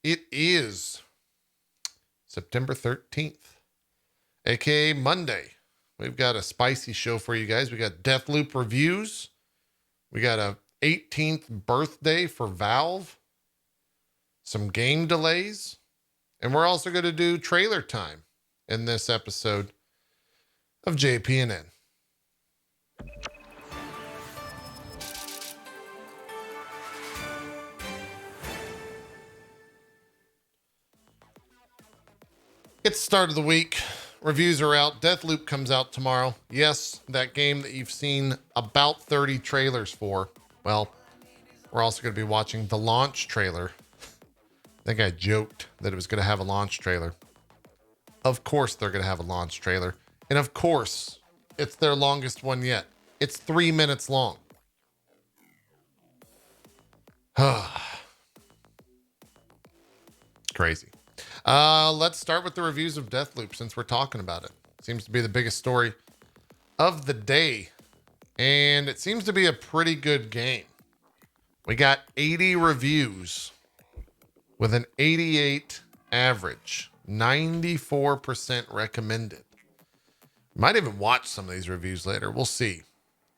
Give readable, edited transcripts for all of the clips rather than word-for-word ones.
It is September 13th, aka Monday. We've got a spicy show for you guys. We got Deathloop reviews. We got a 18th birthday for Valve. Some game delays. And we're also going to do trailer time in this episode of JPNN. It's the start of the week. Reviews are out. Deathloop comes out tomorrow. Yes, that game that you've seen about 30 trailers for. Well, we're also going to be watching the launch trailer. I think I joked that it was going to have a launch trailer. Of course they're going to have a launch trailer. And of course, it's their longest one yet. It's 3 minutes long. Crazy. Let's start with the reviews of Deathloop since we're talking about it. Seems to be the biggest story of the day. And it seems to be a pretty good game. We got 80 reviews with an 88 average, 94% recommended. Might even watch some of these reviews later. We'll see.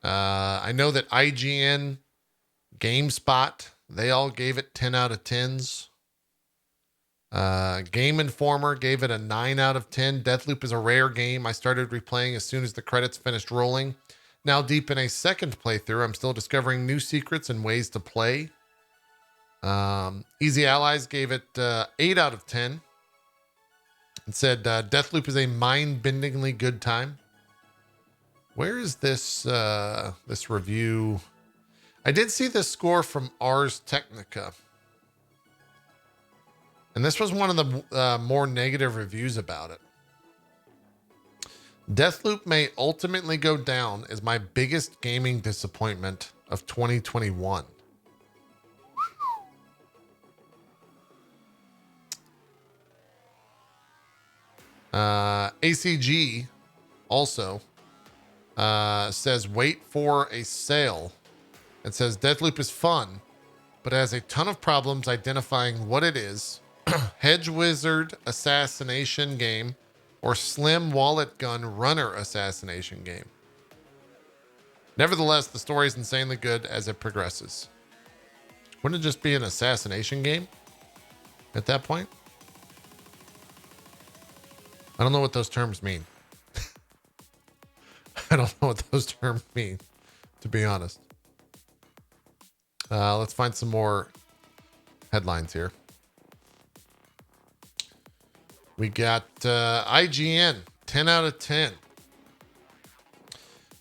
I know that IGN, GameSpot, they all gave it 10 out of 10s. Game Informer gave it a 9 out of 10. Deathloop is a rare game. I started replaying as soon as the credits finished rolling. Now deep in a second playthrough, I'm still discovering new secrets and ways to play. Easy Allies gave it 8 out of 10. It said Deathloop is a mind-bendingly good time. Where is this this review? I did see this score from Ars Technica. And this was one of the more negative reviews about it. Deathloop may ultimately go down as my biggest gaming disappointment of 2021. ACG also says wait for a sale. It says Deathloop is fun, but has a ton of problems identifying what it is. Hedge wizard assassination game or slim wallet gun runner assassination game. Nevertheless, the story is insanely good as it progresses. Wouldn't it just be an assassination game at that point? I don't know what those terms mean. I don't know what those terms mean, to be honest. Let's find some more headlines here. We got IGN, 10 out of 10.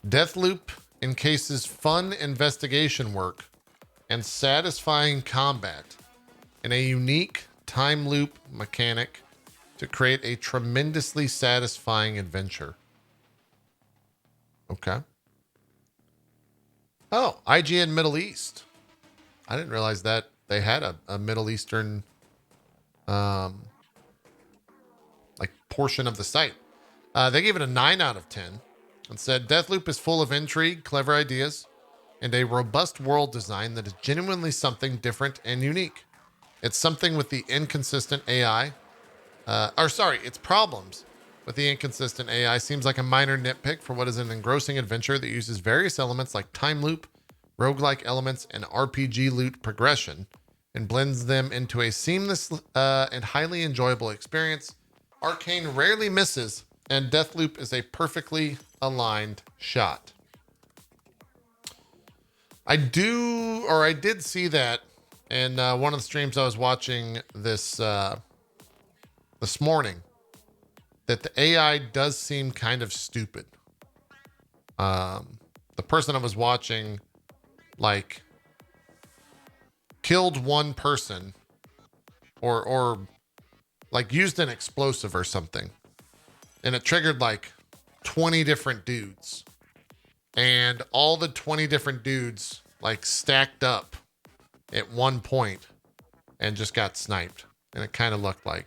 Deathloop encases fun investigation work and satisfying combat in a unique time loop mechanic to create a tremendously satisfying adventure. Okay. Oh, IGN Middle East. I didn't realize that they had a Middle Eastern portion of the site. They gave it a 9 out of 10 and said Deathloop is full of intrigue, clever ideas, and a robust world design that is genuinely something different and unique. It's something with the inconsistent AI. Its problems with the inconsistent AI seems like a minor nitpick for what is an engrossing adventure that uses various elements like time loop, roguelike elements, and RPG loot progression and blends them into a seamless and highly enjoyable experience. Arcane rarely misses, and Deathloop is a perfectly aligned shot. I did see that in one of the streams I was watching this morning, that the AI does seem kind of stupid. The person I was watching, killed one person or used an explosive or something, and it triggered 20 different dudes, and all the 20 different dudes stacked up at one point and just got sniped. And it kind of looked a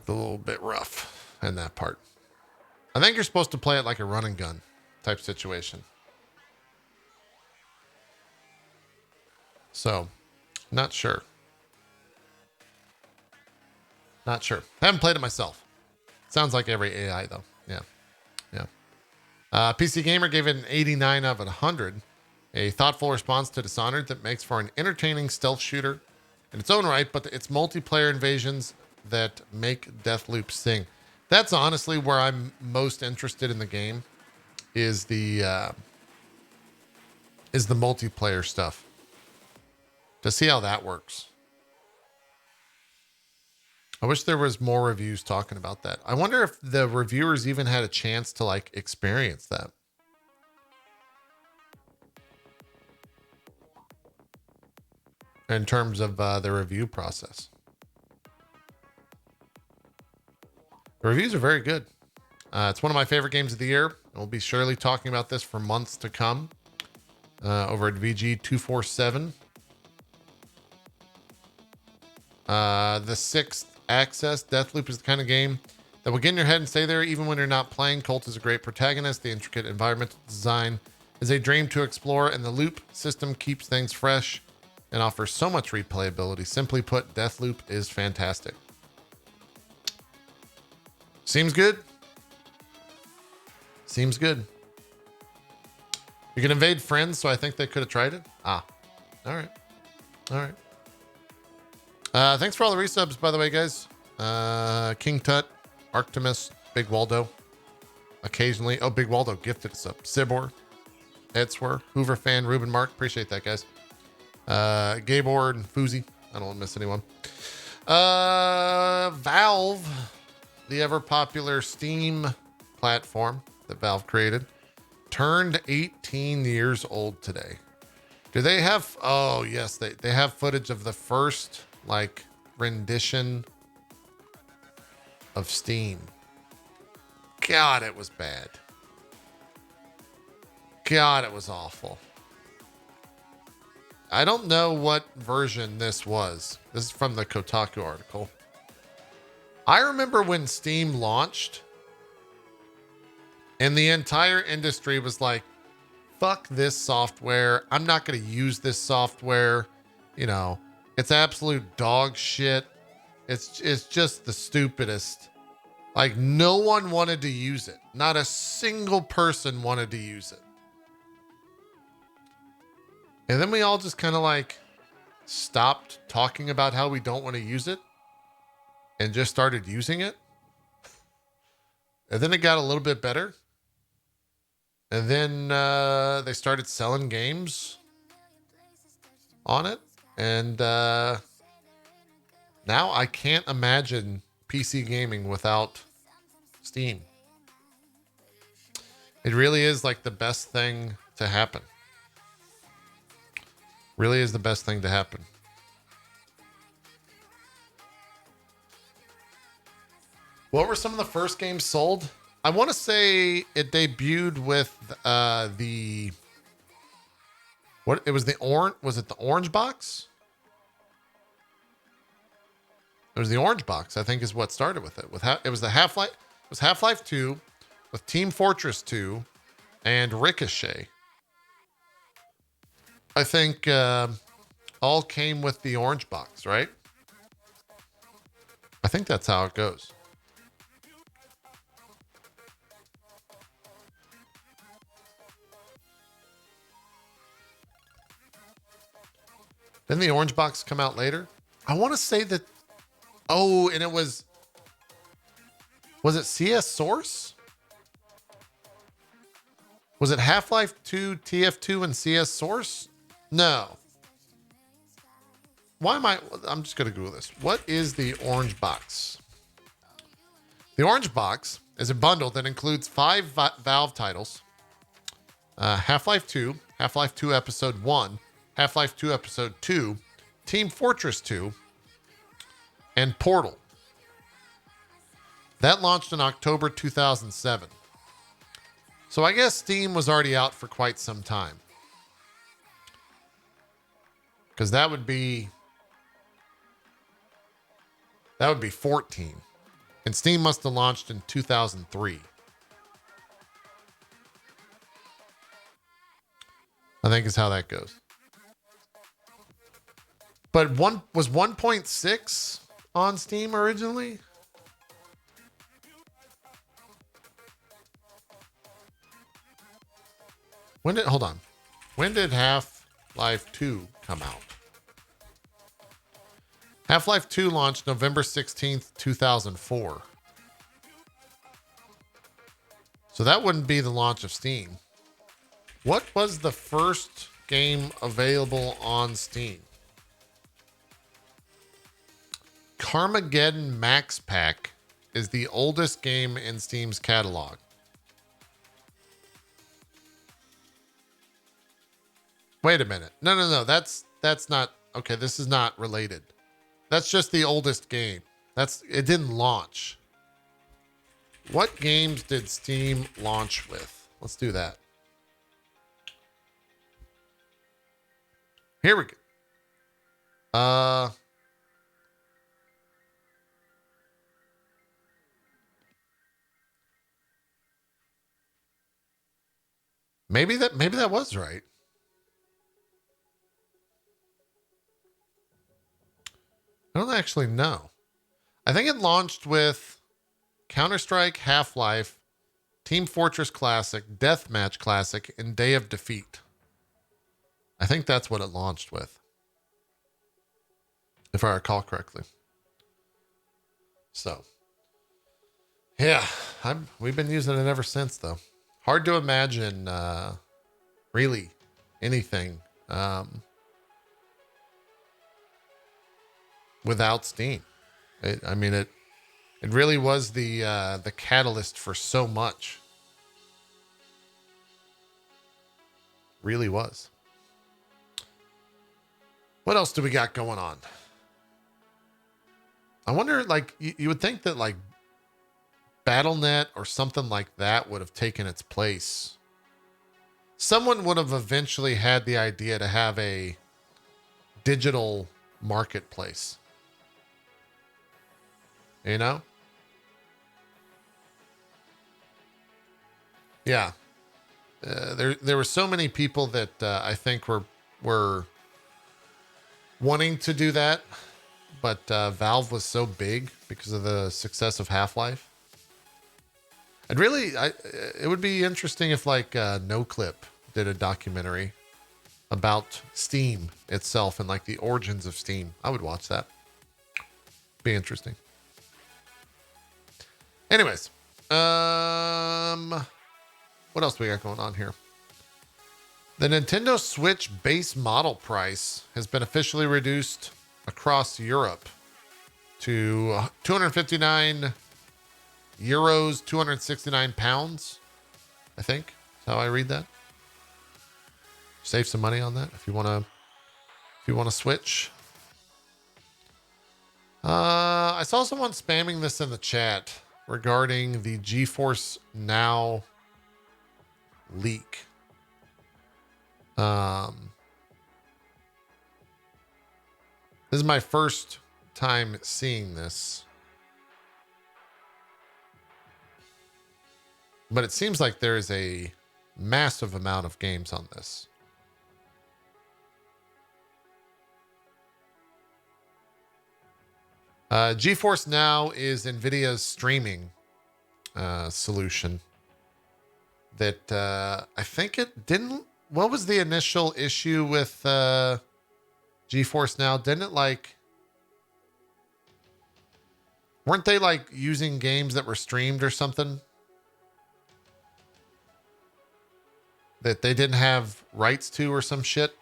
little bit rough in that part. I think you're supposed to play it like a run and gun type situation. So Not sure. Not sure. Haven't played it myself. Sounds like every AI though. Yeah. Yeah. PC Gamer gave it an 89 out of 100. A thoughtful response to Dishonored that makes for an entertaining stealth shooter in its own right, but it's multiplayer invasions that make Deathloop sing. That's honestly where I'm most interested in the game, is the multiplayer stuff. To see how that works. I wish there was more reviews talking about that. I wonder if the reviewers even had a chance to like experience that. In terms of the review process. The reviews are very good. It's one of my favorite games of the year. We'll be surely talking about this for months to come over at VG247. The sixth access, Deathloop is the kind of game that will get in your head and stay there even when you're not playing. Colt is a great protagonist. The intricate environmental design is a dream to explore, and the loop system keeps things fresh and offers so much replayability. Simply put, Deathloop is fantastic. Seems good. Seems good. You can invade friends, so I think they could have tried it. Ah, all right. All right. Thanks for all the resubs, by the way, guys. King Tut, Arctimus, Big Waldo. Occasionally. Oh, Big Waldo gifted us up. Sibor, Edswer, Hoover fan, Ruben Mark. Appreciate that, guys. Gabor and Foozy. I don't want to miss anyone. Valve, the ever popular Steam platform that Valve created, turned 18 years old today. Do they have, oh yes, they have footage of the first like rendition of Steam. God, it was bad. God, it was awful. I don't know what version this was. This is from the Kotaku article. I remember when Steam launched and the entire industry was like, fuck this software. I'm not going to use this software. You know, it's absolute dog shit. It's just the stupidest. Like, no one wanted to use it. Not a single person wanted to use it. And then we all just kind of like stopped talking about how we don't want to use it and just started using it. And then it got a little bit better. And then they started selling games on it. And now I can't imagine PC gaming without Steam. It really is like the best thing to happen. Really is the best thing to happen. What were some of the first games sold? I want to say it debuted with the what? It was the orange. Was it the orange box? It was the orange box. I think is what started with it. It was the Half-Life. It was Half-Life 2 with Team Fortress 2 and Ricochet. I think all came with the orange box, right? I think that's how it goes. Didn't the orange box come out later? I want to say that. Oh, and it was it CS Source? Was it Half-Life 2, TF2, and CS Source? No. I'm just going to Google this. What is the orange box? The orange box is a bundle that includes 5 Valve titles. Half-Life 2, Half-Life 2 Episode 1, Half-Life 2 Episode 2, Team Fortress 2, and Portal. That launched in October 2007. So I guess Steam was already out for quite some time. Because that would be 14. And Steam must have launched in 2003. I think is how that goes. But one was 1.6 on Steam originally. Hold on. When did Half-Life 2 come out? Half-Life 2 launched November 16th, 2004. So that wouldn't be the launch of Steam. What was the first game available on Steam? Carmageddon Max Pack is the oldest game in Steam's catalog. Wait a minute. No. That's not okay. This is not related. That's just the oldest game. It didn't launch. What games did Steam launch with? Let's do that. Here we go. Maybe that was right. I don't actually know. I think it launched with Counter-Strike, Half-Life, Team Fortress Classic, Deathmatch Classic, and Day of Defeat. I think that's what it launched with, if I recall correctly. So, yeah, we've been using it ever since, though. Hard to imagine, really, anything without Steam. It really was the catalyst for so much. Really was. What else do we got going on? I wonder, like, you would think that, like, BattleNet or something like that would have taken its place. Someone would have eventually had the idea to have a digital marketplace. You know? Yeah. There were so many people that I think were wanting to do that, but Valve was so big because of the success of Half-Life. And really, it would be interesting if, like, NoClip did a documentary about Steam itself and, like, the origins of Steam. I would watch that. Be interesting. Anyways, what else do we got going on here? The Nintendo Switch base model price has been officially reduced across Europe to 259 euros, 269 pounds, I think. That's how I read that. Save some money on that if you want to switch. I saw someone spamming this in the chat regarding the GeForce Now leak. This is my first time seeing this. But it seems like there is a massive amount of games on this. GeForce Now is NVIDIA's streaming solution that I think it didn't... What was the initial issue with GeForce Now? Didn't it, like... Weren't they, like, using games that were streamed or something? That they didn't have rights to or some shit?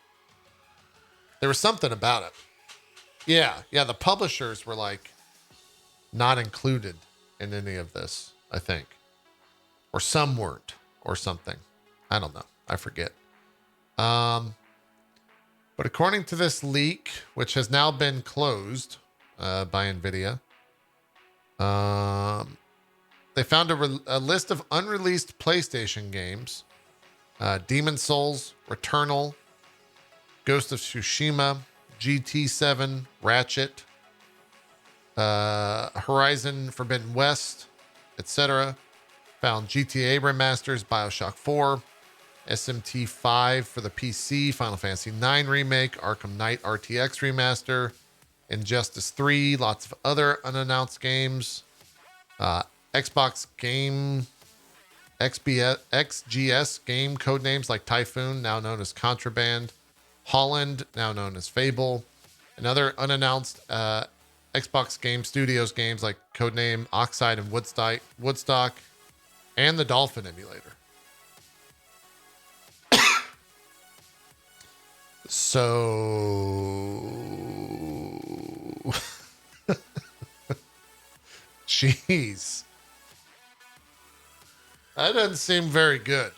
There was something about it. Yeah, the publishers were, like, not included in any of this, I think. Or some weren't, or something. I don't know. I forget. But according to this leak, which has now been closed by NVIDIA, they found a list of unreleased PlayStation games. Demon Souls, Returnal, Ghost of Tsushima, GT7, Ratchet, Horizon Forbidden West, etc. Found GTA remasters, BioShock 4, SMT5 for the PC, Final Fantasy 9 Remake, Arkham Knight RTX Remaster, Injustice 3, lots of other unannounced games. Xbox game, XGS game code names like Typhoon, now known as Contraband, Holland, now known as Fable, and other unannounced Xbox Game Studios games like codename Oxide and Woodstock, and the Dolphin emulator. So, jeez, that doesn't seem very good.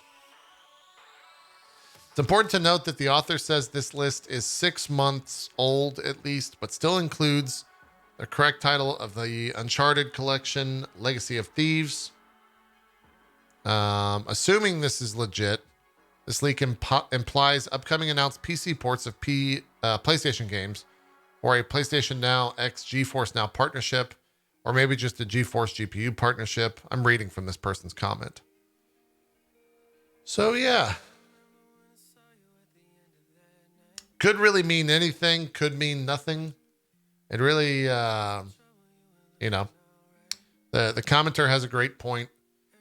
It's important to note that the author says this list is 6 months old at least, but still includes the correct title of the Uncharted collection, Legacy of Thieves. Assuming this is legit, this leak implies upcoming announced PC ports of PlayStation games, or a PlayStation Now x GeForce Now partnership, or maybe just a GeForce GPU partnership. I'm reading from this person's comment. So yeah. Could really mean anything, could mean nothing. It really, the commenter has a great point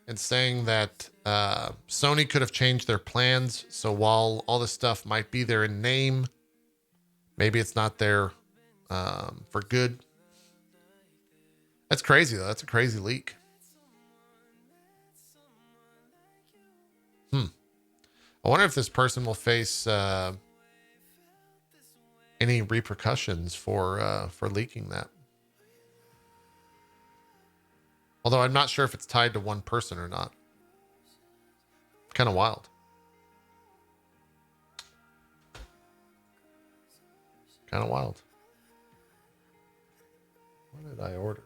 in saying that Sony could have changed their plans. So while all this stuff might be there in name, maybe it's not there for good. That's crazy, though. That's a crazy leak. I wonder if this person will face any repercussions for leaking that. Although I'm not sure if it's tied to one person or not. Kind of wild. Kind of wild. What did I order?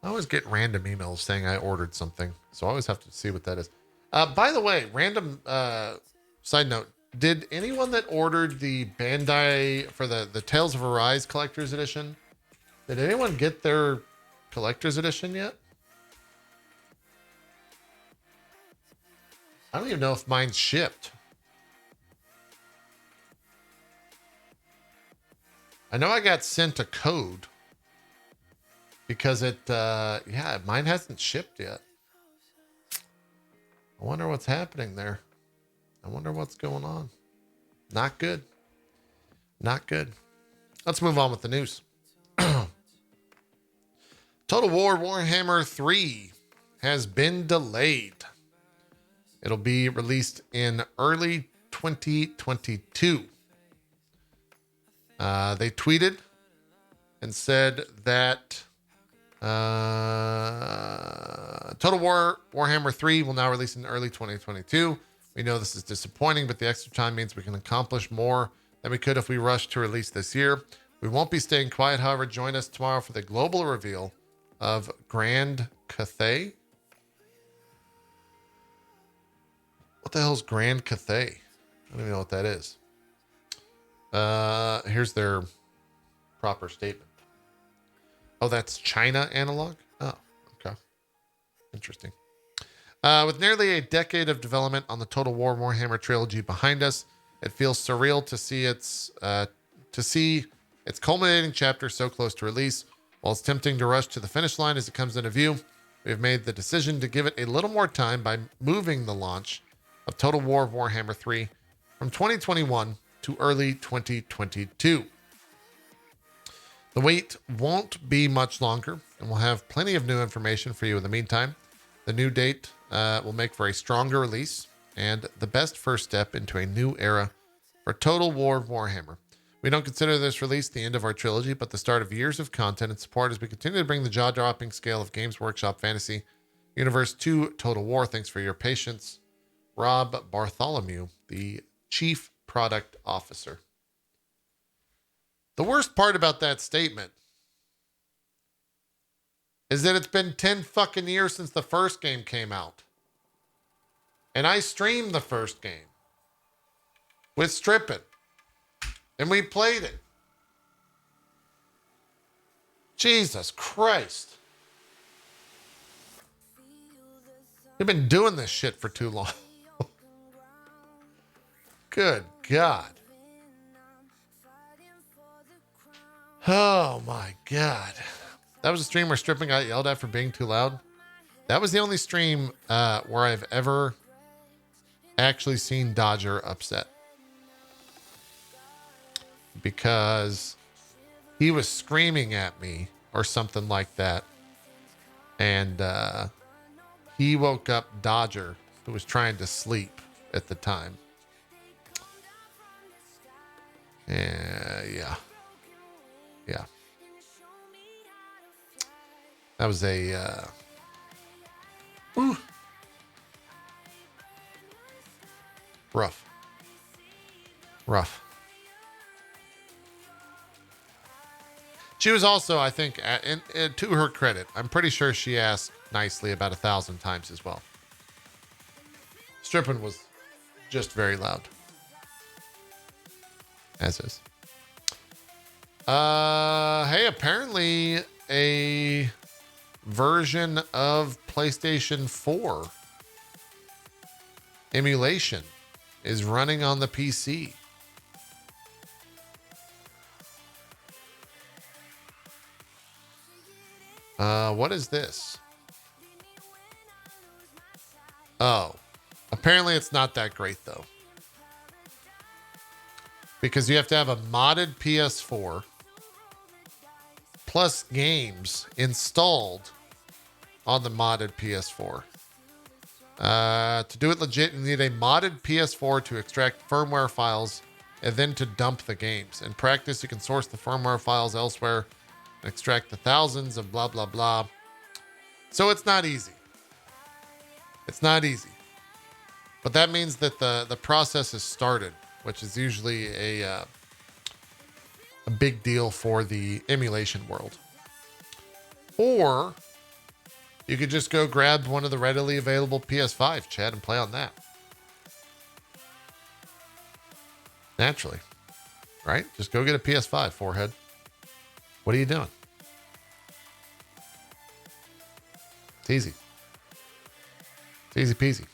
I always get random emails saying I ordered something, so I always have to see what that is. By the way, random side note. Did anyone that ordered the Bandai for the Tales of Arise Collector's Edition, did anyone get their Collector's Edition yet? I don't even know if mine's shipped. I know I got sent a code because mine hasn't shipped yet. I wonder what's happening there. I wonder what's going on. Not good. Not good. Let's move on with the news. Total War Warhammer 3 has been delayed. It'll be released in early 2022. They tweeted and said that Total War Warhammer 3 will now release in early 2022. We know this is disappointing, but the extra time means we can accomplish more than we could if we rushed to release this year. We won't be staying quiet, however. Join us tomorrow for the global reveal of Grand Cathay. What the hell is Grand Cathay? I don't even know what that is. Here's their proper statement. Oh, that's China analog? Oh, okay. Interesting. With nearly a decade of development on the Total War Warhammer trilogy behind us, it feels surreal to see its culminating chapter so close to release. While it's tempting to rush to the finish line as it comes into view, we have made the decision to give it a little more time by moving the launch of Total War Warhammer 3 from 2021 to early 2022. The wait won't be much longer, and we'll have plenty of new information for you in the meantime. The new date will make for a stronger release and the best first step into a new era for Total War Warhammer. We don't consider this release the end of our trilogy, but the start of years of content and support as we continue to bring the jaw-dropping scale of Games Workshop Fantasy Universe to Total War. Thanks for your patience. Rob Bartholomew, the Chief Product Officer. The worst part about that statement is that it's been 10 fucking years since the first game came out. And I streamed the first game with Strippin'. And we played it. Jesus Christ. We've been doing this shit for too long. Good God. Oh my God. That was a stream where Stripping got yelled at for being too loud. That was the only stream where I've ever actually seen Dodger upset. Because he was screaming at me or something like that. And he woke up Dodger, who was trying to sleep at the time. Yeah. That was a rough. She was also, I think, to her credit, I'm pretty sure she asked nicely about 1,000 times as well. Stripping was just very loud. As is. Hey, apparently a version of PlayStation 4 emulation is running on the PC. What is this? Oh, apparently it's not that great though. Because you have to have a modded PS4 plus games installed on the modded PS4. To do it legit, you need a modded PS4 to extract firmware files and then to dump the games. In practice, you can source the firmware files elsewhere and extract the thousands of blah, blah, blah. So it's not easy. It's not easy. But that means that the process has started, which is usually a big deal for the emulation world. Or you could just go grab one of the readily available PS5, Chad, and play on that. Naturally. Right? Just go get a PS5, forehead. What are you doing? It's easy. It's easy peasy.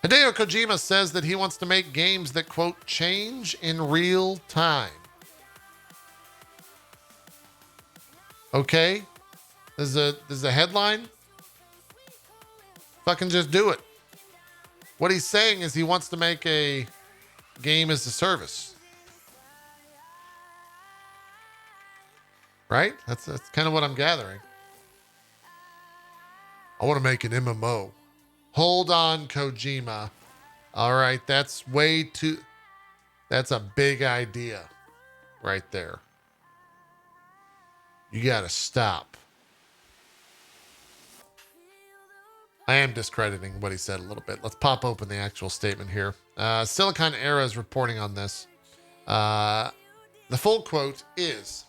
Hideo Kojima says that he wants to make games that, quote, change in real time. Okay? There's a headline. Fucking just do it. What he's saying is he wants to make a game as a service. Right? That's kind of what I'm gathering. I want to make an MMO. Hold on, Kojima. All right, that's a big idea right there. You got to stop. I am discrediting what he said a little bit. Let's pop open the actual statement here. Silicon Era is reporting on this. The full quote is,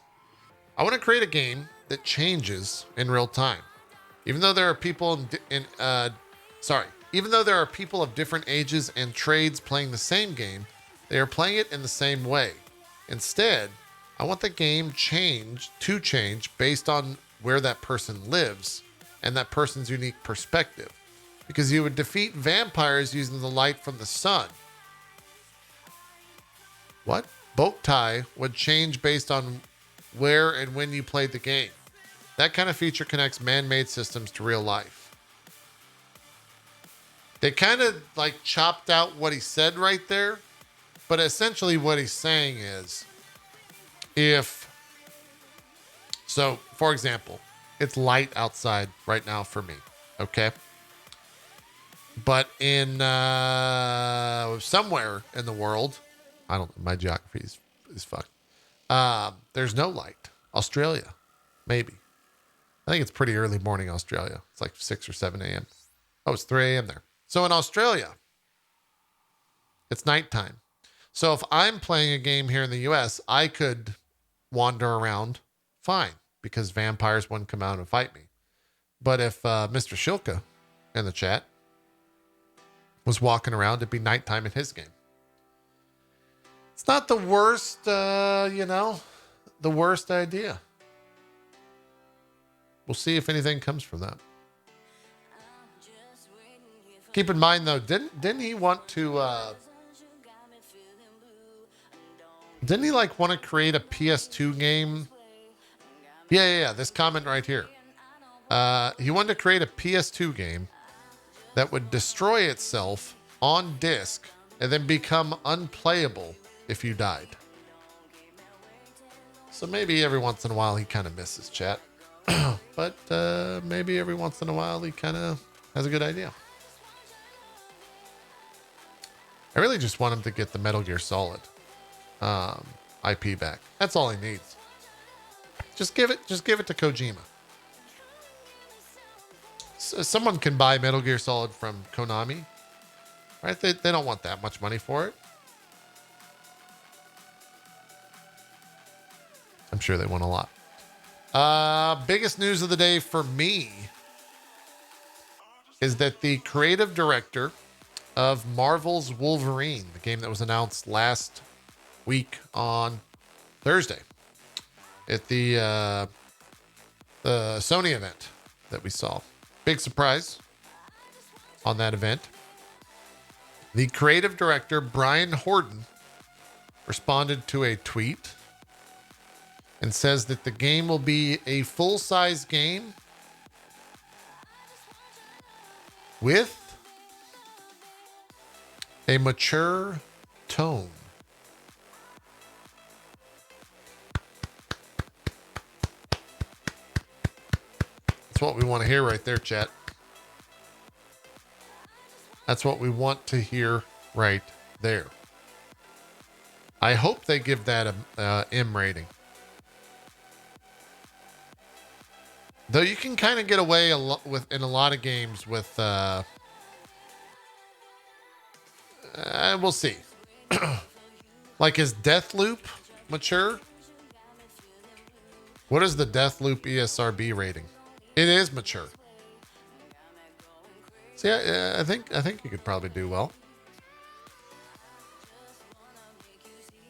I want to create a game that changes in real time. Even though there are people even though there are people of different ages and trades playing the same game, they are playing it in the same way. Instead, I want the game to change based on where that person lives and that person's unique perspective. Because you would defeat vampires using the light from the sun. What? Boktai would change based on where and when you played the game. That kind of feature connects man-made systems to real life. They kind of like chopped out what he said right there. But essentially what he's saying is, for example, it's light outside right now for me. Okay. But in somewhere in the world, I don't know, my geography is fucked. There's no light. Australia, maybe. I think it's pretty early morning Australia. It's like 6 or 7 a.m. Oh, it's 3 a.m. there. So in Australia, it's nighttime. So if I'm playing a game here in the U.S., I could wander around fine because vampires wouldn't come out and fight me. But if Mr. Shilka in the chat was walking around, it'd be nighttime in his game. It's not the worst, the worst idea. we'll see if anything comes from that. Keep in mind though, didn't he want to didn't he like want to create a PS2 game? Yeah. This comment right here. He wanted to create a PS2 game that would destroy itself on disc and then become unplayable if you died. So maybe every once in a while he kind of misses, chat. But maybe every once in a while he kind of has a good idea. I really just want him to get the Metal Gear Solid IP back. That's all he needs. Just give it to Kojima. Someone can buy Metal Gear Solid from Konami, right? They don't want that much money for it. I'm sure they want a lot. Biggest news of the day for me is that the creative director of Marvel's Wolverine, the game that was announced last week on Thursday at the Sony event that we saw. Big surprise on that event. The creative director, Brian Horton, responded to a tweet and says that the game will be a full-size game with a mature tone. That's what we want to hear right there, chat. That's what we want to hear right there. I hope they give that a M rating. Though you can kind of get away in a lot of games with we'll see. Like, is Deathloop mature? What is the Deathloop ESRB rating? It is mature. See, I think you could probably do well.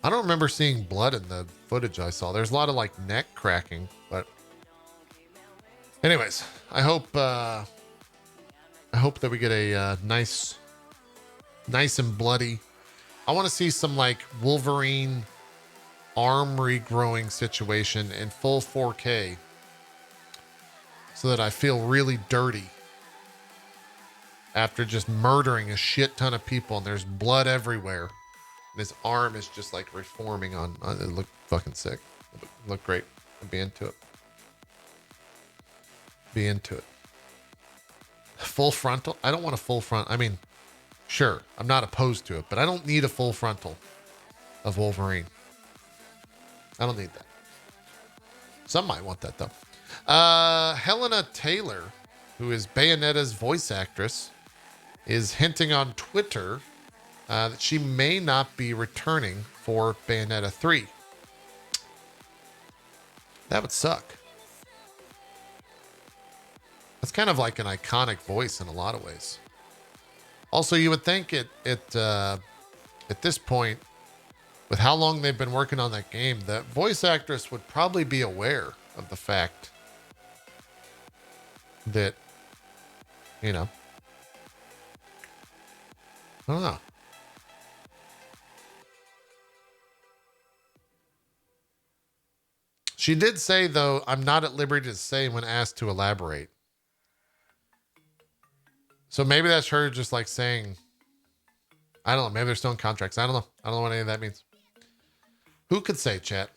I don't remember seeing blood in the footage I saw. There's a lot of like neck cracking, but anyways, I hope that we get a nice and bloody. I want to see some like Wolverine arm regrowing situation in full 4K so that I feel really dirty after just murdering a shit ton of people and there's blood everywhere. And his arm is just like reforming on it looked fucking sick. It looked great. I'd be into it. Be into it. Full frontal? I don't want a full front. I mean, sure, I'm not opposed to it, but I don't need a full frontal of Wolverine. I don't need that. Some might want that though. Helena Taylor, who is Bayonetta's voice actress, is hinting on Twitter that she may not be returning for Bayonetta 3. That would suck. That's kind of like an iconic voice in a lot of ways. Also, you would think at this point, with how long they've been working on that game, that voice actress would probably be aware of the fact that, you know, I don't know. She did say, though, I'm not at liberty to say when asked to elaborate. So maybe that's her just like saying, I don't know. Maybe they're still in contracts. I don't know. I don't know what any of that means. Who could say, chat?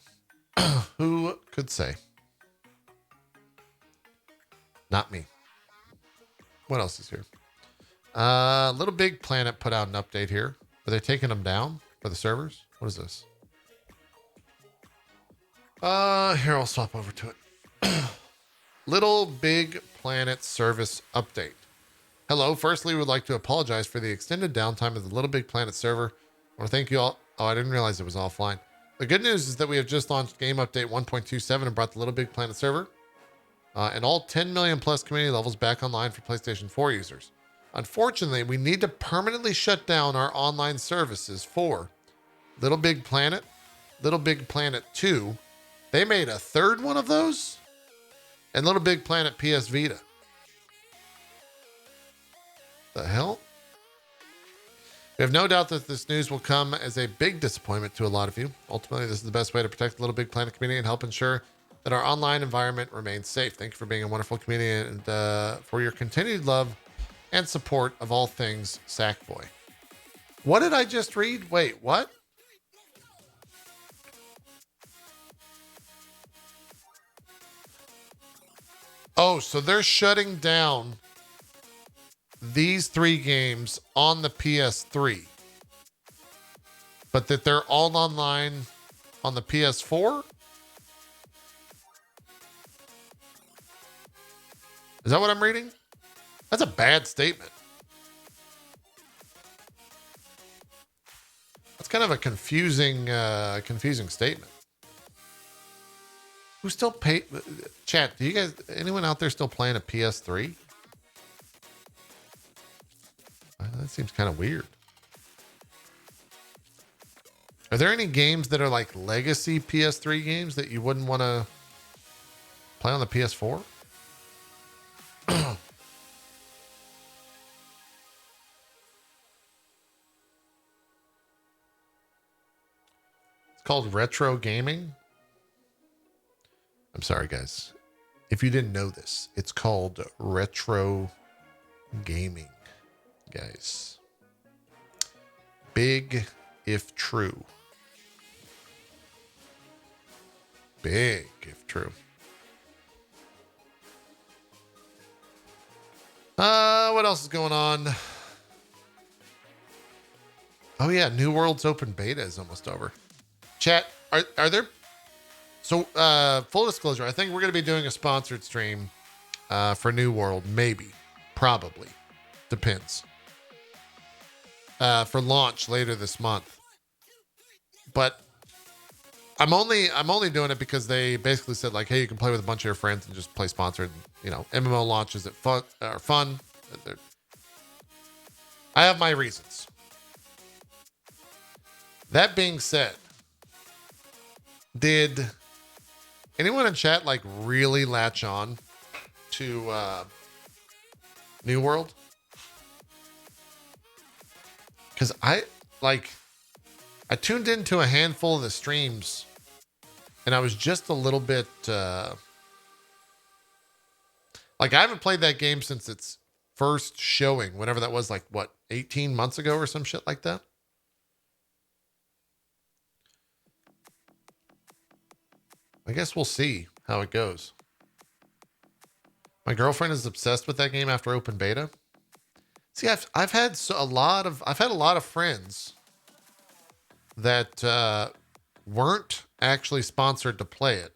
Who could say? Not me. What else is here? Little Big Planet put out an update here. Are they taking them down for the servers? What is this? Here, I'll swap over to it. Little Big Planet service update. Hello. Firstly, we would like to apologize for the extended downtime of the Little Big Planet server. I want to thank you all. Oh, I didn't realize it was offline. The good news is that we have just launched Game Update 1.27 and brought the Little Big Planet server and all 10 million plus community levels back online for PlayStation 4 users. Unfortunately, we need to permanently shut down our online services for Little Big Planet, Little Big Planet 2. They made a third one of those? And Little Big Planet PS Vita. The hell? We have no doubt that this news will come as a big disappointment to a lot of you. Ultimately, this is the best way to protect the Little Big Planet community and help ensure that our online environment remains safe. Thank you for being a wonderful community and for your continued love and support of all things Sackboy. What did I just read? Wait, what? Oh, so they're shutting down these 3 games on the PS3, but that they're all online on the PS4? Is that what I'm reading? That's a bad statement. That's kind of a confusing statement. Who still pay? Chat, do you guys, anyone out there still playing a PS3? That seems kind of weird. Are there any games that are like legacy PS3 games that you wouldn't want to play on the PS4? It's called retro gaming. I'm sorry, guys. If you didn't know this, it's called retro gaming, guys. Big if true. Big if true. What else is going on? Oh yeah, New World's open beta is almost over. Chat, are there... So, full disclosure, I think we're going to be doing a sponsored stream for New World. Maybe. Probably. Depends. For launch later this month. But I'm only doing it because they basically said, like, hey, you can play with a bunch of your friends and just play sponsored. You know, MMO launches are fun. I have my reasons. That being said, did anyone in chat like really latch on to New World? Because I tuned into a handful of the streams and I was just a little bit like, I haven't played that game since its first showing, whenever that was, like, what, 18 months ago or some shit like that? I guess we'll see how it goes. My girlfriend is obsessed with that game after open beta. See, I've had a lot of friends that weren't actually sponsored to play it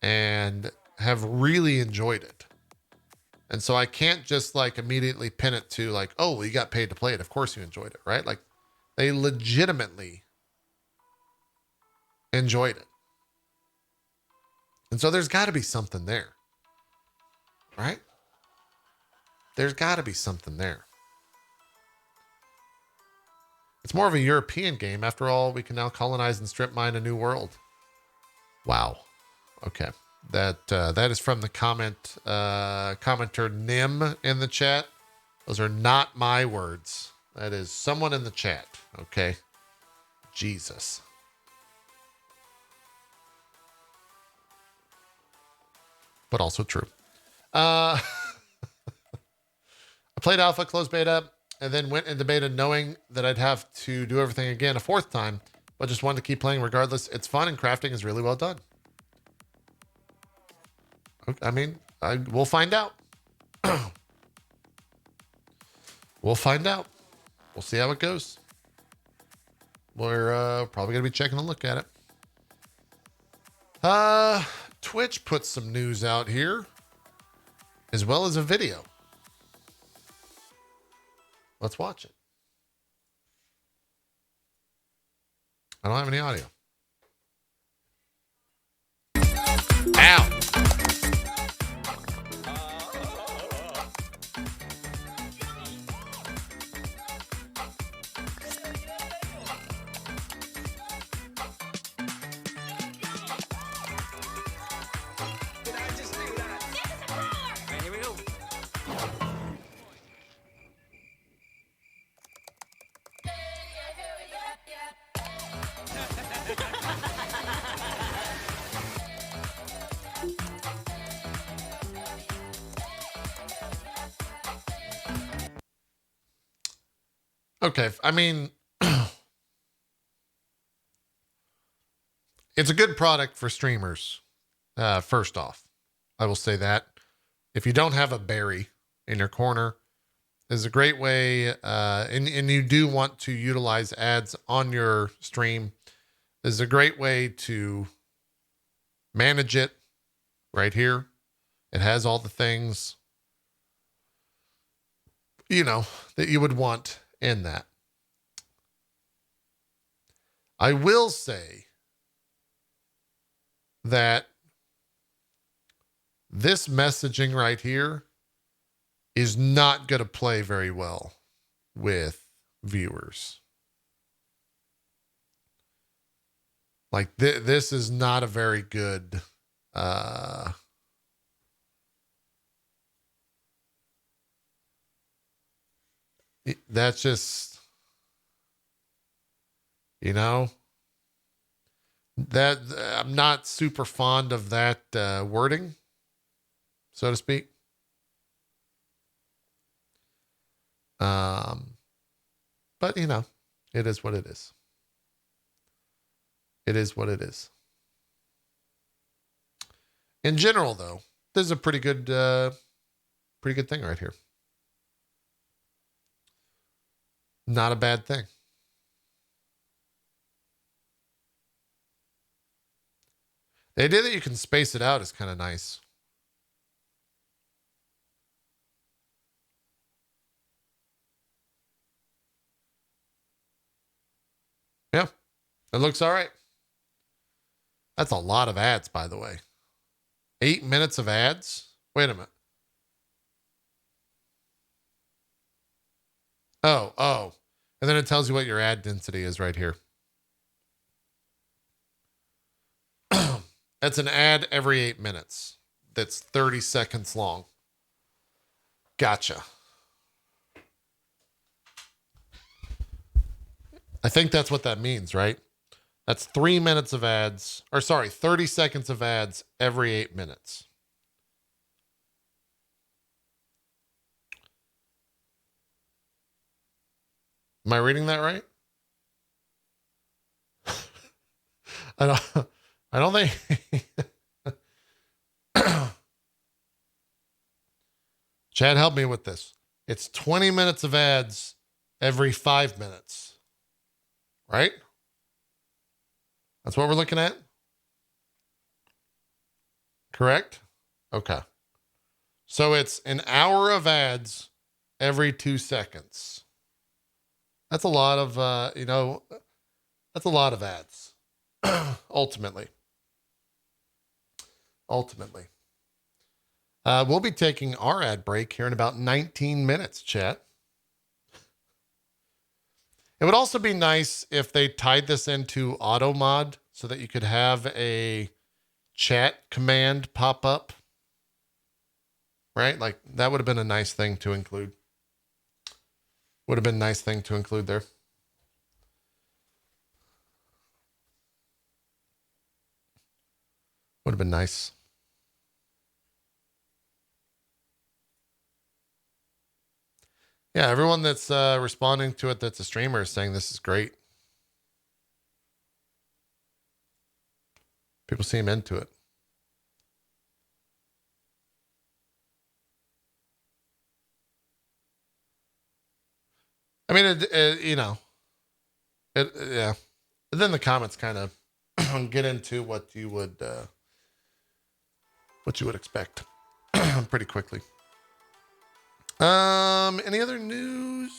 and have really enjoyed it. And so I can't just like immediately pin it to like, oh, well, you got paid to play it. Of course you enjoyed it, right? Like, they legitimately enjoyed it. And so there's got to be something there, right? There's got to be something there. It's more of a European game. After all, we can now colonize and strip mine a new world. Wow. Okay. That is from the commenter Nim in the chat. Those are not my words. That is someone in the chat. Okay. Jesus. But also true. I played alpha, closed beta, and then went into beta knowing that I'd have to do everything again a 4th time, but just wanted to keep playing regardless. It's fun and crafting is really well done. I mean, we'll find out. We'll find out. We'll see how it goes. We're probably going to be checking a look at it. Twitch put some news out here, as well as a video. Let's watch it. I don't have any audio. Ow! Did I just Okay. I mean, it's a good product for streamers. First off, I will say that if you don't have a berry in your corner, is a great way, and you do want to utilize ads on your stream, is a great way to manage it right here. It has all the things, that you would want in that. I will say that this messaging right here is not going to play very well with viewers. Like this is not a very good, that's just, that I'm not super fond of that wording, so to speak. But it is what it is. It is what it is. In general, though, this is a pretty good thing right here. Not a bad thing. The idea that you can space it out is kind of nice. Yeah, it looks all right. That's a lot of ads, by the way. 8 minutes of ads? Wait a minute. Oh. And then it tells you what your ad density is right here. That's an ad every 8 minutes. That's 30 seconds long. Gotcha. I think that's what that means, right? That's 3 minutes of ads, 30 seconds of ads every 8 minutes. Am I reading that right? I don't think. Chad, help me with this. It's 20 minutes of ads every 5 minutes. Right? That's what we're looking at? Correct? Okay. So it's an hour of ads every 2 seconds. That's a lot of, that's a lot of ads. Ultimately. We'll be taking our ad break here in about 19 minutes, chat. It would also be nice if they tied this into auto mod so that you could have a chat command pop up. Right? Like that would have been a nice thing to include. Would have been a nice thing to include there. Would have been nice. Yeah, everyone that's responding to it that's a streamer is saying this is great. People seem into it. I mean, yeah. And then the comments kind of get into what you would expect pretty quickly. Any other news?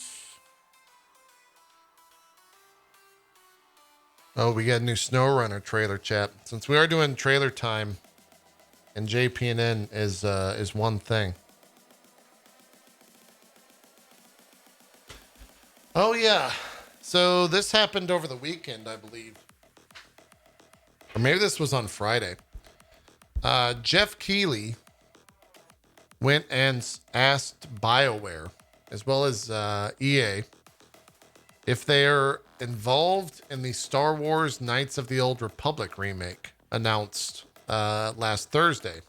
Oh, we got a new SnowRunner trailer, chat. Since we are doing trailer time, and JPNN is one thing. Oh yeah, so this happened over the weekend, I believe, or maybe this was on Friday. Jeff Keighley went and asked BioWare, as well as EA, if they're involved in the Star Wars Knights of the Old Republic remake announced last Thursday,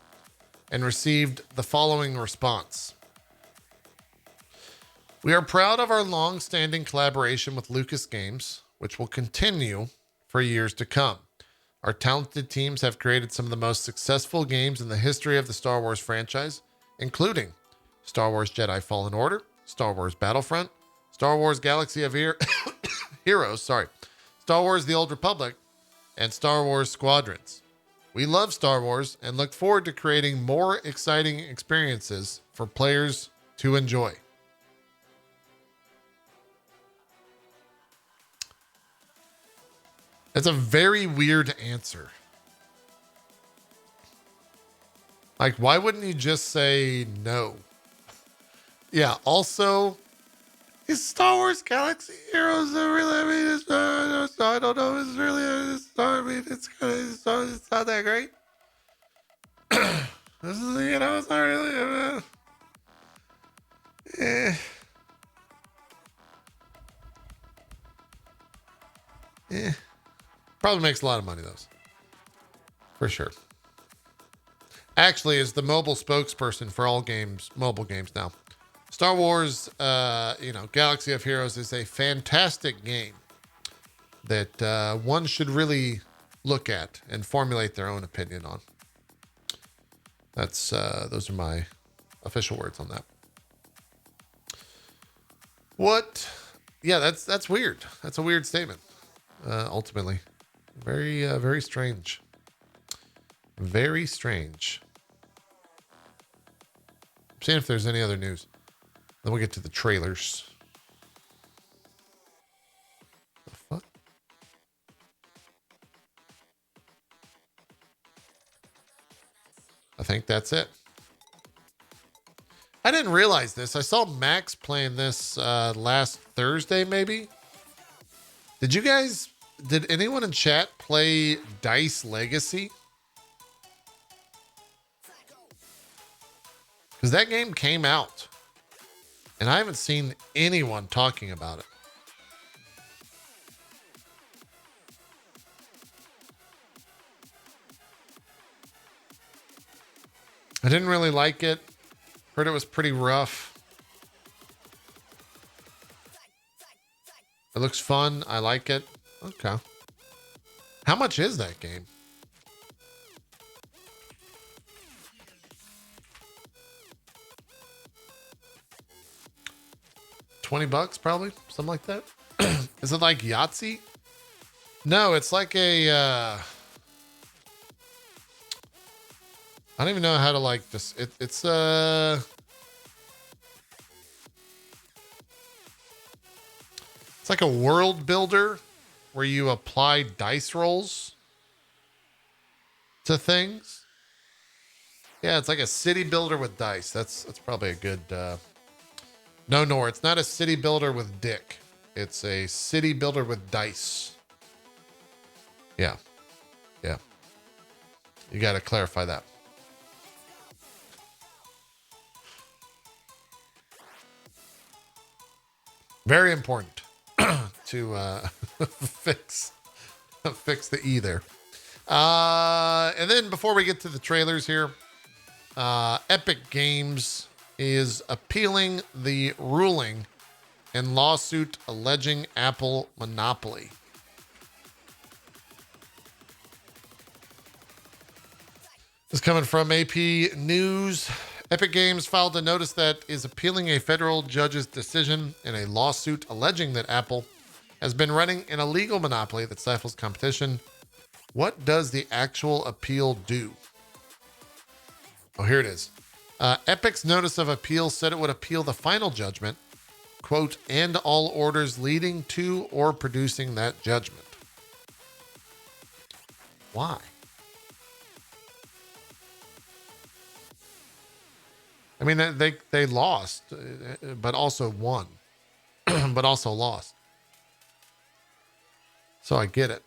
and received the following response. We are proud of our long-standing collaboration with Lucas Games, which will continue for years to come. Our talented teams have created some of the most successful games in the history of the Star Wars franchise, including Star Wars Jedi Fallen Order, Star Wars Battlefront, Star Wars Galaxy of Heroes, Star Wars The Old Republic, and Star Wars Squadrons. We love Star Wars and look forward to creating more exciting experiences for players to enjoy. That's a very weird answer. Like, why wouldn't you just say no? Yeah, also, is Star Wars Galaxy Heroes really, I mean, I don't know, it's really, I mean, it's not that great. This is, it's not really, Probably makes a lot of money, though. For sure. Actually, is the mobile spokesperson for all games, mobile games now. Star Wars, Galaxy of Heroes is a fantastic game that one should really look at and formulate their own opinion on. That's those are my official words on that. What? Yeah, that's weird. That's a weird statement. Ultimately, very strange. Very strange. I'm seeing if there's any other news. Then we'll get to the trailers. The fuck? I think that's it. I didn't realize this. I saw Max playing this last Thursday, maybe. Did anyone in chat play Dice Legacy? Because that game came out. And I haven't seen anyone talking about it. I didn't really like it. Heard it was pretty rough. It looks fun. I like it. Okay. How much is that game? $20 probably, something like that. Is it like Yahtzee? No, it's like a I don't even know how to like this. It's like a world builder where you apply dice rolls to things. Yeah, it's like a city builder with dice. That's probably a good No, Nor, it's not a city builder with dick. It's a city builder with dice. Yeah. Yeah. You got to clarify that. Very important to fix the E there. And then before we get to the trailers here, Epic Games is appealing the ruling in lawsuit alleging Apple monopoly. This is coming from AP News. Epic Games filed a notice that is appealing a federal judge's decision in a lawsuit alleging that Apple has been running an illegal monopoly that stifles competition. What does the actual appeal do? Oh, here it is. Epic's notice of appeal said it would appeal the final judgment, quote, and all orders leading to or producing that judgment. Why? I mean, they lost, but also won, but also lost. So I get it.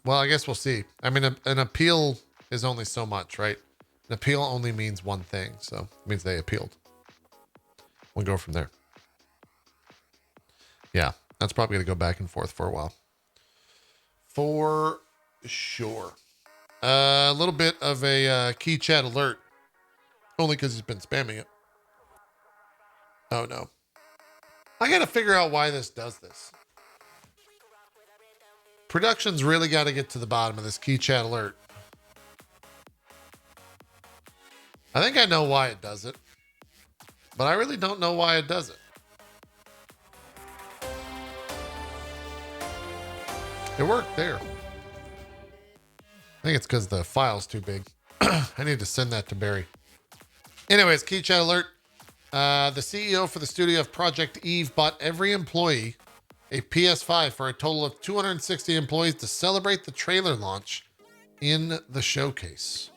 Well, I guess we'll see. I mean, an appeal is only so much, right? An appeal only means one thing, so it means they appealed. We'll go from there. Yeah, that's probably going to go back and forth for a while. For sure. A little bit of a key chat alert. Only because he's been spamming it. Oh, no. I got to figure out why this does this. Production's really got to get to the bottom of this key chat alert. I think I know why it does it. But I really don't know why it does it. It worked there. I think it's because the file's too big. I need to send that to Barry. Anyways, key chat alert. The CEO for the studio of Project Eve bought every employee a PS5 for a total of 260 employees to celebrate the trailer launch in the showcase.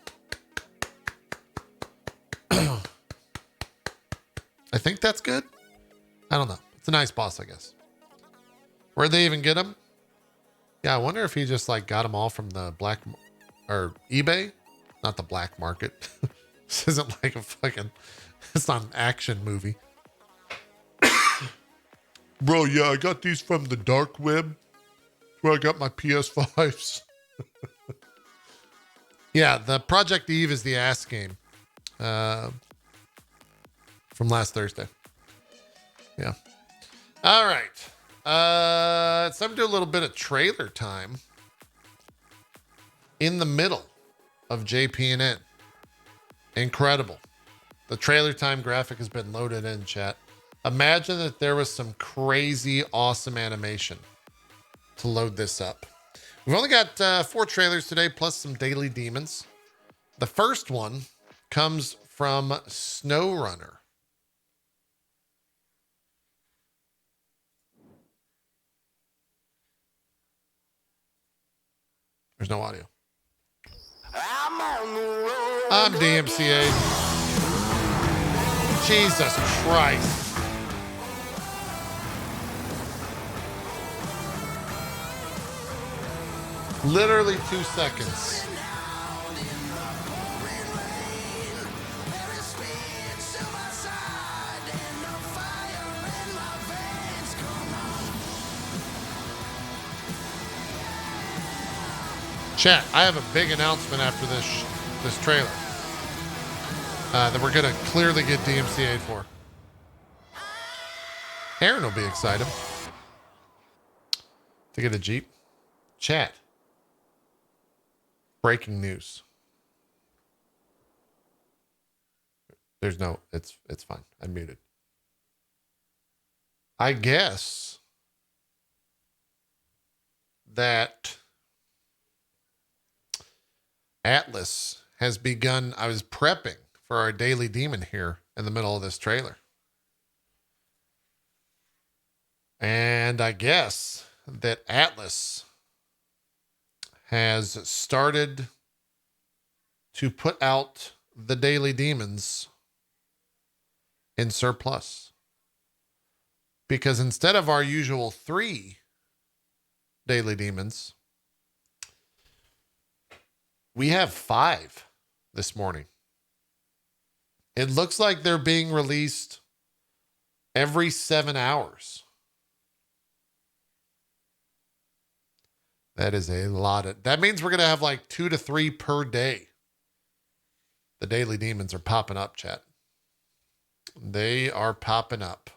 I think that's good. I don't know. It's a nice boss, I guess. Where'd they even get him? Yeah, I wonder if he just like got them all from the black or eBay, not the black market. This isn't like a fucking, it's not an action movie. Bro, yeah, I got these from the dark web where I got my PS5s. Yeah, the Project Eve is the ass game from last Thursday. Yeah. All right. It's time to do a little bit of trailer time in the middle of JPNN. Incredible. The trailer time graphic has been loaded in, chat. Imagine that there was some crazy awesome animation to load this up. We've only got 4 trailers today, plus some daily demons. The first one comes from SnowRunner. There's no audio. I'm DMCA. Jesus Christ. Literally 2 seconds. Chat, I have a big announcement after this trailer that we're going to clearly get DMCA'd for. Aaron will be excited to get a Jeep. Chat. Breaking news. There's no, it's fine. I'm muted. I guess that Atlas has begun. I was prepping for our daily demon here in the middle of this trailer. And I guess that Atlas has started to put out the daily demons in surplus. Because instead of our usual 3 daily demons, we have 5 this morning. It looks like they're being released every 7 hours. That is a lot of, that means we're going to have like 2 to 3 per day. The daily demons are popping up, chat. They are popping up.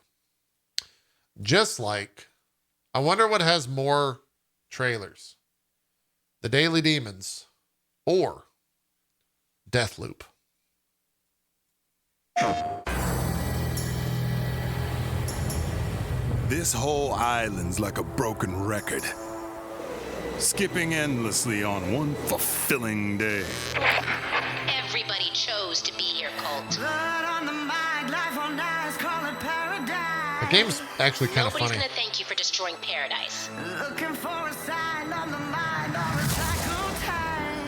Just like, I wonder what has more trailers. The daily demons or Deathloop. This whole island's like a broken record, skipping endlessly on one fulfilling day. Everybody chose to be here, Colt. The game's actually kind of funny. Nobody's gonna thank you for destroying paradise.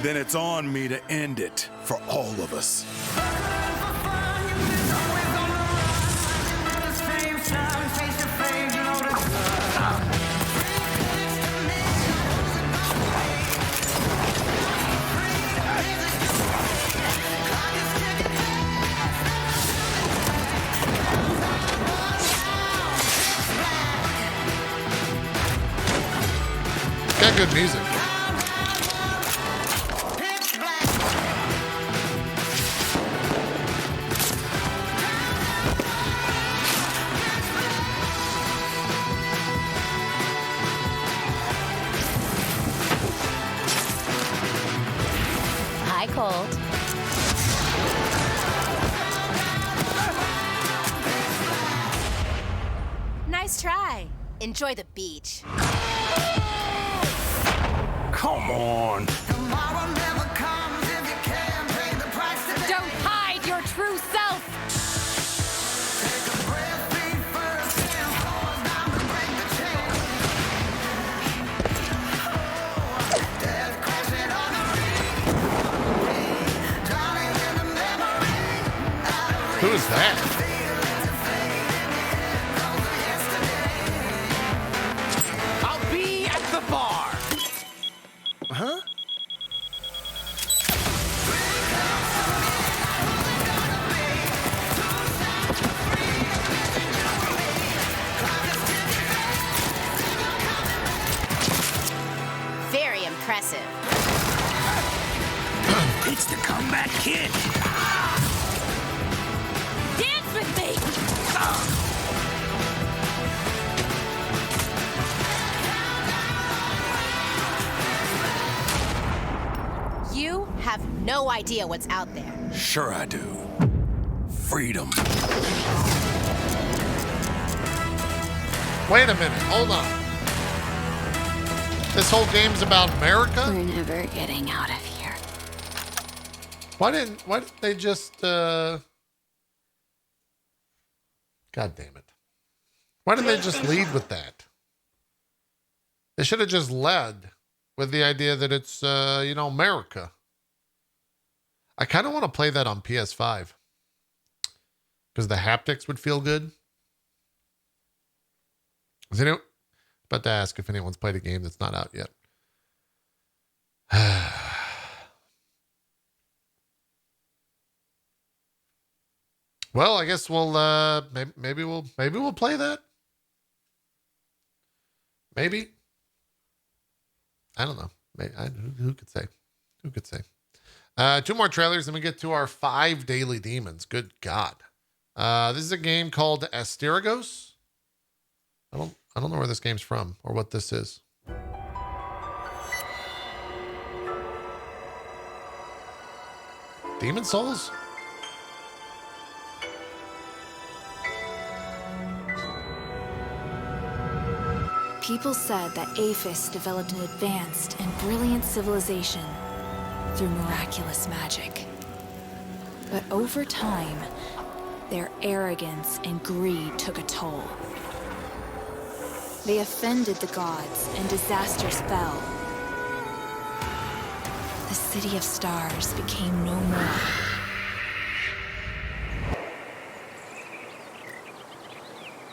Then it's on me to end it for all of us. Got good music. Hi, Colt. Nice try. Enjoy the beach. Come on. Don't hide your true self. Who is that? I'll be at the bar. Huh? Very impressive. It's the comeback kid. Dance with me. You have no idea what's out there. Sure I do. Freedom. Wait a minute. Hold on. This whole game's about America? We're never getting out of here. Why didn't they just God damn it. Why didn't they just lead with that? They should have just led with the idea that it's America. I kind of want to play that on PS5 because the haptics would feel good. Is anyone about to ask if anyone's played a game that's not out yet? Well, I guess we'll maybe we'll play that. Maybe. I don't know. Who could say? Who could say? 2 more trailers, and we get to our 5 daily demons. Good God. This is a game called Astergos. I don't know where this game's from or what this is. Demon Souls? People said that Aphis developed an advanced and brilliant civilization through miraculous magic. But over time, their arrogance and greed took a toll. They offended the gods, and disasters fell. The City of Stars became no more.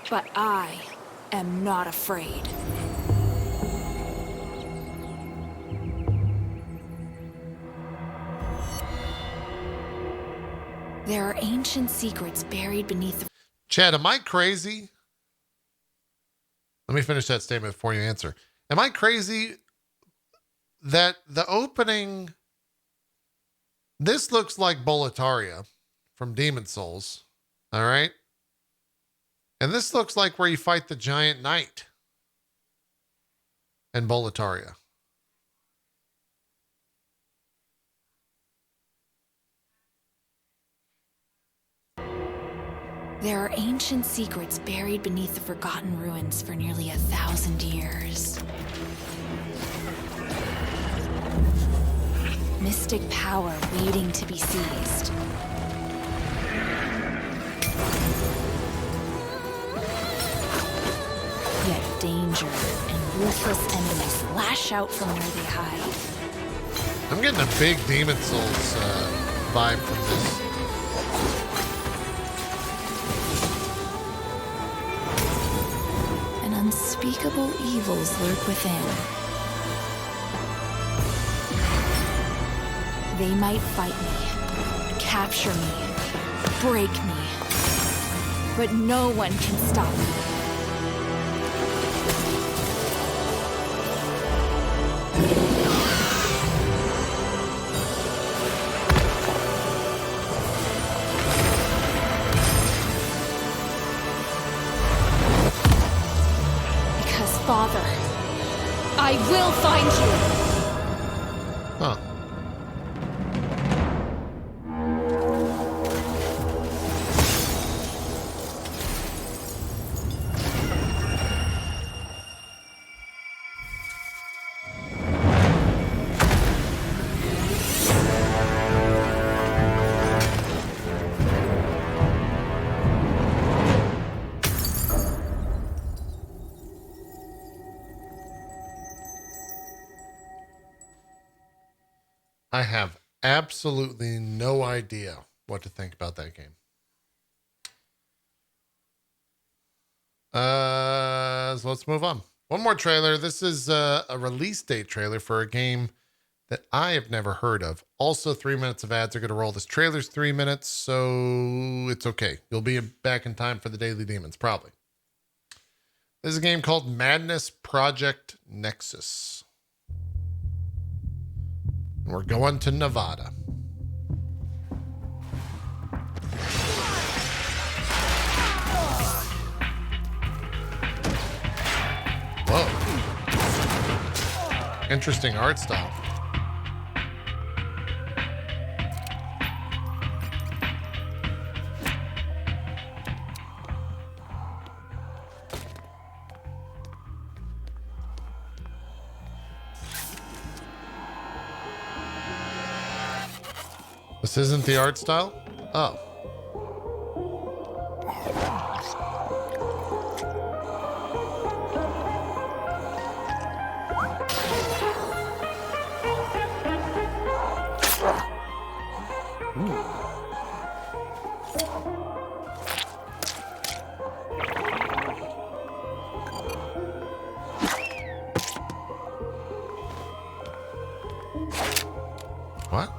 But I am not afraid. There are ancient secrets buried beneath the... Chad, am I crazy? Let me finish that statement before you answer. Am I crazy that the opening... This looks like Boletaria from Demon Souls. All right? And this looks like where you fight the giant knight in Boletaria. There are ancient secrets buried beneath the forgotten ruins for nearly 1,000 years. Mystic power waiting to be seized. Yet danger and ruthless enemies lash out from where they hide. I'm getting a big Demon Souls vibe from this. And unspeakable evils lurk within. They might fight me, capture me, break me, but no one can stop me. Because, Father, I will find you. Huh. I have absolutely no idea what to think about that game. So let's move on. One more trailer. This is a release date trailer for a game that I have never heard of. Also, 3 minutes of ads are going to roll. This trailer's 3 minutes, so it's okay. You'll be back in time for the Daily Demons, probably. This is a game called Madness Project Nexus. And we're going to Nevada. Whoa. Interesting art style. This isn't the art style? Oh. What?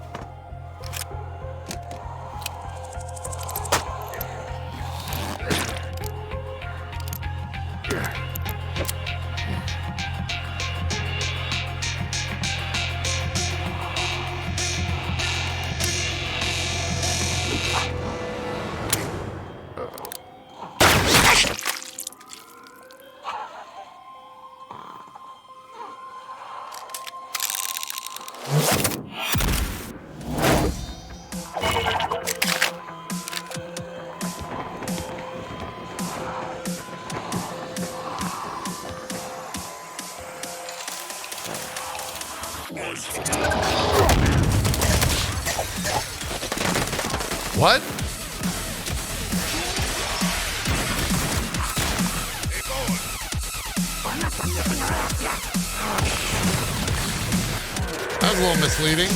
What? That was a little misleading.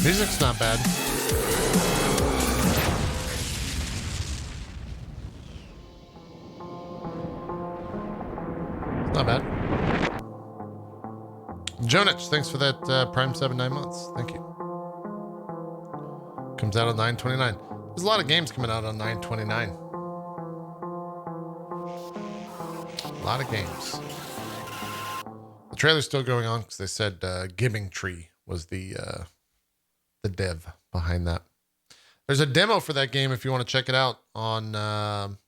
Music's not bad. It's not bad. Jonich, thanks for that Prime 7-9 months. Thank you. Comes out on 9/29. There's a lot of games coming out on 9/29. A lot of games. The trailer's still going on because they said Giving Tree was the dev behind that. There's a demo for that game if you want to check it out on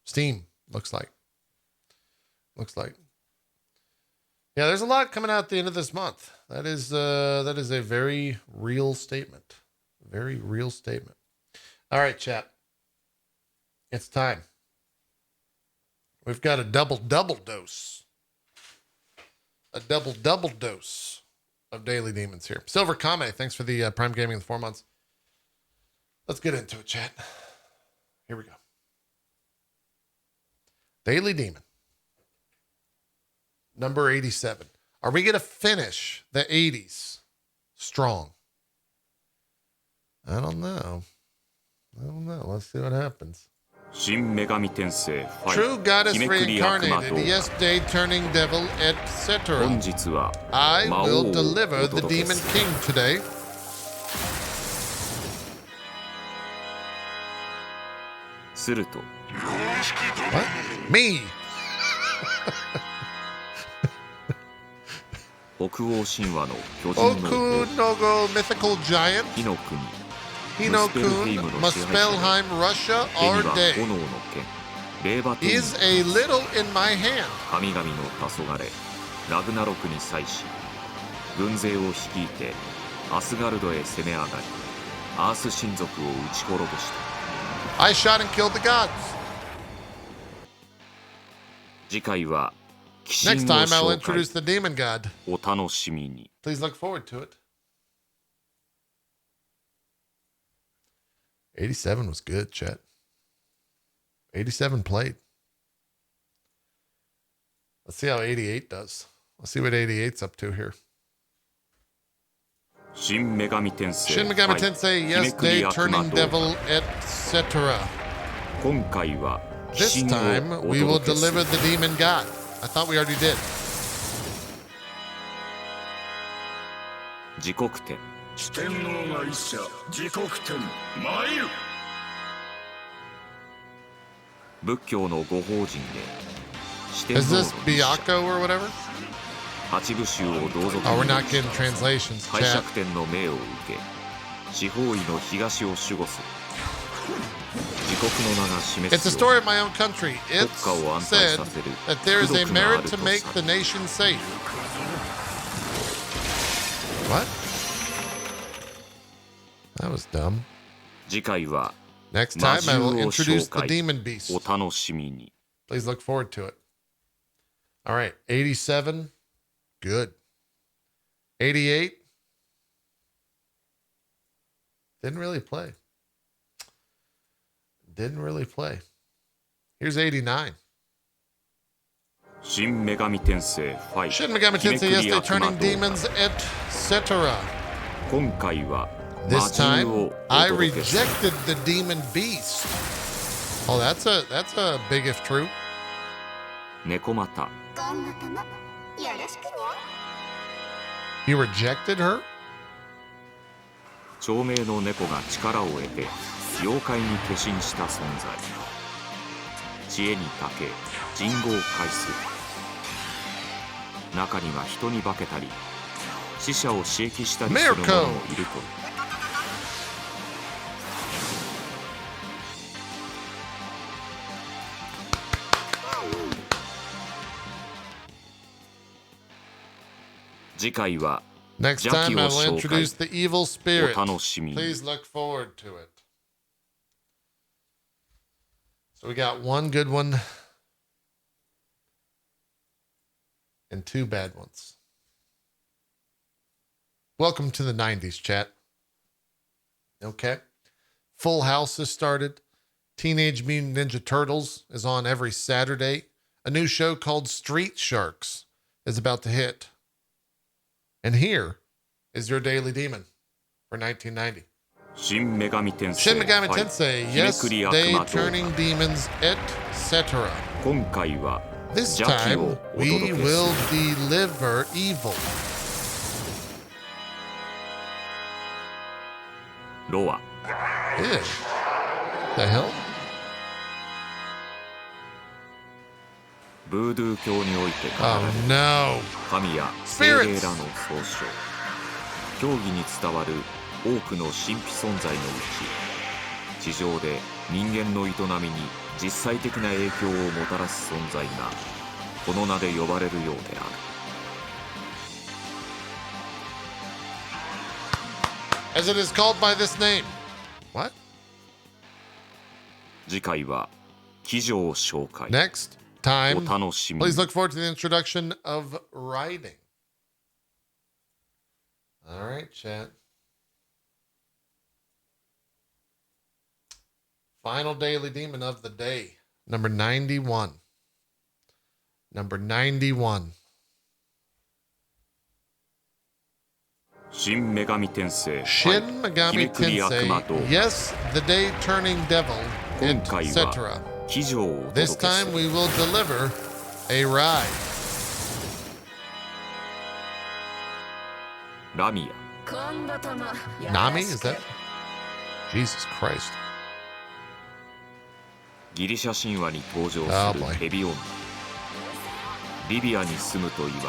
Steam. Looks like. Yeah, there's a lot coming out at the end of this month. That is a very real statement. Very real statement. All right, chat. It's time. We've got a double dose. A double dose of Daily Demons here. Silver Kame, thanks for the Prime Gaming in the 4 months. Let's get into it, chat. Here we go. Daily Demon. Number 87. Are we going to finish the 80s strong? I don't know. Let's see what happens. True goddess reincarnated, yes, day turning devil, etc. I will deliver the Demon King today. What? Me! Oku no go mythical giant. Hinokun, Muspelheim, Russia, our day. Is a little in my hand. 軍勢を率いてアスガルドへ攻め上がり、アース親族を撃ち滅ぼした。 I shot and killed the gods. 次回は鬼神 Next の time I will 紹介。 introduce the demon god. お楽しみに。 Please look forward to it. 87 was good, chat. 87 played. Let's see how 88 does. Let's see what 88's up to here. 新女神転生 Shin Megami Tensei, Yes Day, Turning Devil, etc. 今回は This 鬼神 time を we お will 届けす deliver る。 the demon god. I thought we already did. 時刻点。四天王が一社時刻点参る。仏教のご法人で四天 Is 王の this 一社 Byakuo or whatever? 八部衆を同族 Oh, we're に not getting translations, 帝 chat. 釈天の命を受け、四方位の東を守護する。自国の名が示 It's す the よう story に of my own country. 国 It's 家を安泰 said させる that there is 功 a 徳があ merit る to と make さ the れる。 nation safe. What? That was dumb. 次回は Next 魔 time I 獣 will を introduce 紹 the 介。 demon beast. お楽しみに。 Please look forward to it. All right, 87. Good. 88. Didn't really play. Didn't really play. Here's 89. 新女神転生5 Shin Megami 日め Tensei くり Yes Day 悪魔 Turning と Demons, etc. 今回は This 魔獣 time をお I 届けする。 rejected the demon beast. Oh, that's a big if true. 猫又 You rejected her? 長命の猫が力を得て妖怪に化身した存在。知恵に長け人語を介する。中には人に化けたり死者を刺激したりする者もいるという。次回は Next 邪気 time I を will 紹介。 introduce the evil お spirit. 楽しみに。 Please look forward to it. So we got one good one and two bad ones. Welcome to the 90s, chat. Okay. Full House has started. Teenage Mutant Ninja Turtles is on every Saturday. A new show called Street Sharks is about to hit. And here is your Daily Demon for 1990. 新女神転生 Shin Megami 5 Tensei, 日め Yes くり悪 Day 魔と Turning Demons, etc. 今回は This 邪気 time をお we 届けす will る。 deliver evil. ロア Ew. The hell? ブードゥー教において Oh 語られる no. 神や精霊らの総称。教義に伝わる多くの神秘存在のうち、地上で人間の営みに実際的な影響をもたらす存在がこの名で呼ばれるようである。As it is called by this name. What? 次回は騎乗紹介。 Next お time, 楽しみに。 please look forward to the introduction of riding. All right, chat. Final Daily Demon of the day. Number 91. Number 91. 新女神転生 Shin 日め Megami くり悪魔 Tensei, と Yes, the Day Turning Devil, 今回 etc. は騎乗をお届け This す time る。 we will deliver a ride. ラミ Nami, is that? Jesus Christ. ギリシャ神話に登場 Oh する boy. ヘビ女。リビアに住むと言われ、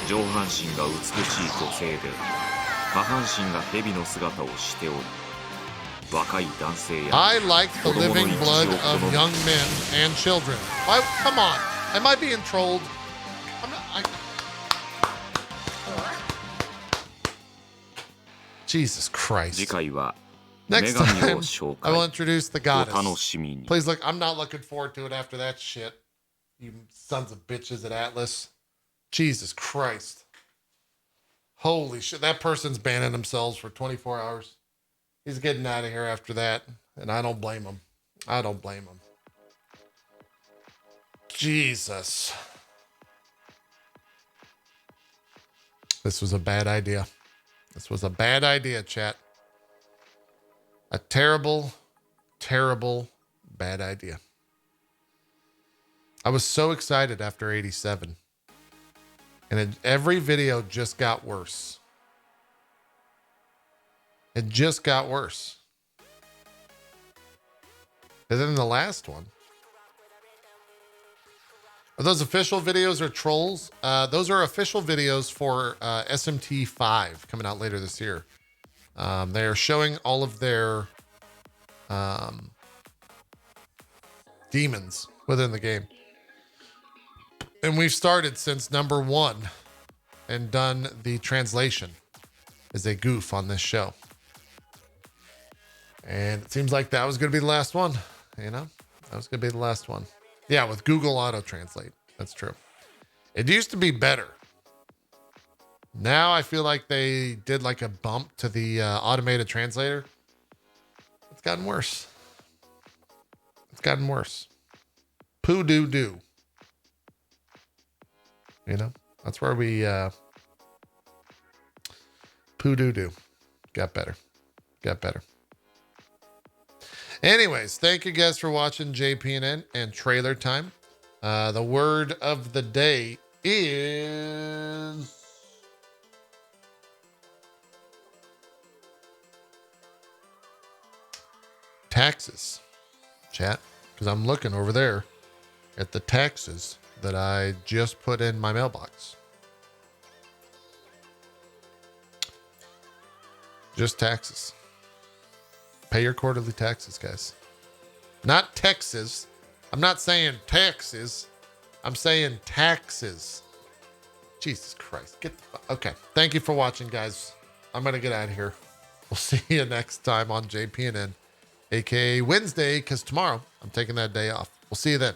上半身が美しい女性で下半身が蛇の姿をしており、若い男性や I like the 子供の living 一 blood 時を好 of む young men and children. Come on. Am I being trolled? I'm not, Jesus 次 Christ. 回は Next 女神 time, を紹 I will 介 introduce the お楽 goddess. しみに Please look, I'm not looking forward to it after that shit. You sons of bitches at Atlas. Jesus Christ. Holy shit. That person's banning themselves for 24 hours. He's getting out of here after that. And I don't blame him. I don't blame him. Jesus. This was a bad idea. This was a bad idea, chat. A terrible, terrible, bad idea. I was so excited after 87. And every video just got worse. It just got worse. And then the last one. Are those official videos or trolls? Those are official videos for SMT 5 coming out later this year. They are showing all of their demons within the game. And we've started since number 1 and done the translation as a goof on this show. And it seems like that was going to be the last one. You know, that was going to be the last one. Yeah, with Google Auto Translate. That's true. It used to be better. Now I feel like they did like a bump to the automated translator. It's gotten worse. It's gotten worse. Poo doo doo. You know, that's where we poo doo doo. Got better. Got better. Anyways, thank you guys for watching JPNN and Trailer Time. The word of the day is taxes, chat, because I'm looking over there at the taxes that I just put in my mailbox. Just taxes. Pay your quarterly taxes, guys. Not Texas. I'm not saying taxes. I'm saying taxes. Jesus Christ. Get the okay. Thank you for watching, guys. I'm going to get out of here. We'll see you next time on JPNN, aka Wednesday, because tomorrow I'm taking that day off. We'll see you then.